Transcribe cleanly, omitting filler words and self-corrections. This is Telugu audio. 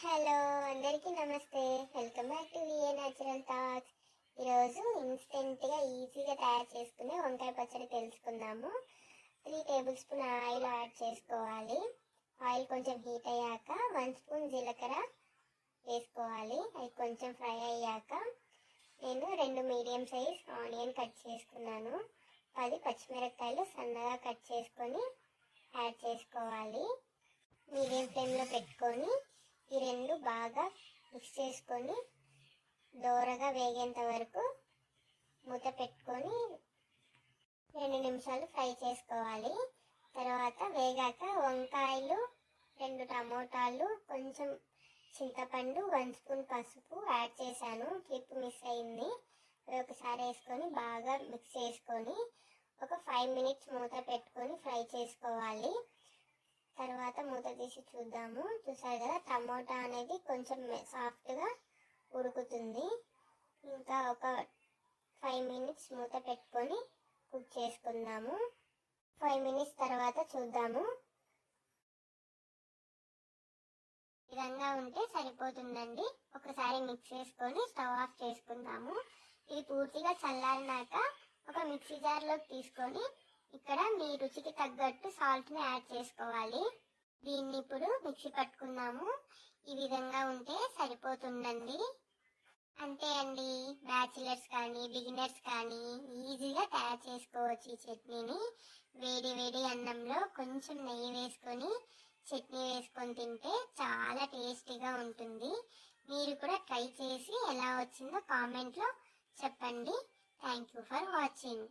హలో అందరికీ నమస్తే. Welcome back to VA natural thoughts. ఈరోజు ఇన్స్టెంట్గా ఈజీగా తయారు చేసుకునే వంకాయ పచ్చడి తెలుసుకుందాము. 3 టేబుల్ స్పూన్ ఆయిల్ యాడ్ చేసుకోవాలి. ఆయిల్ కొంచెం హీట్ అయ్యాక 1 స్పూన్ జీలకర్ర వేసుకోవాలి. అది కొంచెం ఫ్రై అయ్యాక నేను 2 మీడియం సైజ్ ఆనియన్ కట్ చేసుకున్నాను. 10 పచ్చిమిరపకాయలు సన్నగా కట్ చేసుకొని యాడ్ చేసుకోవాలి. మీడియం ఫ్లేమ్లో పెట్టుకొని ఈ రెండు బాగా మిక్స్ చేసుకొని దోరగా వేగేంత వరకు మూత పెట్టుకొని 2 నిమిషాలు ఫ్రై చేసుకోవాలి. తర్వాత వేగాక వంకాయలు, 2 టమోటాలు, కొంచెం చింతపండు, 1 స్పూన్ పసుపు యాడ్ చేశాను. క్లిప్ మిస్ అయింది. అది ఒకసారి వేసుకొని బాగా మిక్స్ చేసుకొని ఒక 5 మినిట్స్ మూత పెట్టుకొని ఫ్రై చేసుకోవాలి. తర్వాత మూత తీసి చూద్దాము. చూసారు కదా, టమోటా అనేది కొంచెం సాఫ్ట్గా ఉడుకుతుంది. ఇంకా ఒక 5 మినిట్స్ మూత పెట్టుకొని కుక్ చేసుకుందాము. 5 మినిట్స్ తర్వాత చూద్దాము. ఈ విధంగా ఉంటే సరిపోతుందండి. ఒకసారి మిక్స్ చేసుకొని స్టవ్ ఆఫ్ చేసుకుందాము. ఇది పూర్తిగా చల్లారినాక ఒక మిక్సీ జార్లోకి తీసుకొని ఇక్కడ మీ రుచికి తగ్గట్టు సాల్ట్ని యాడ్ చేసుకోవాలి. దీన్ని ఇప్పుడు మిక్సీ పట్టుకుందాము. ఈ విధంగా ఉంటే సరిపోతుందండి. అంతే అండి, బ్యాచిలర్స్ కానీ బిగినర్స్ కానీ ఈజీగా తయారు చేసుకోవచ్చు ఈ చట్నీని. వేడి వేడి అన్నంలో కొంచెం నెయ్యి వేసుకొని చట్నీ వేసుకొని తింటే చాలా టేస్టీగా ఉంటుంది. మీరు కూడా ట్రై చేసి ఎలా వచ్చిందో కామెంట్లో చెప్పండి. Thank you for watching.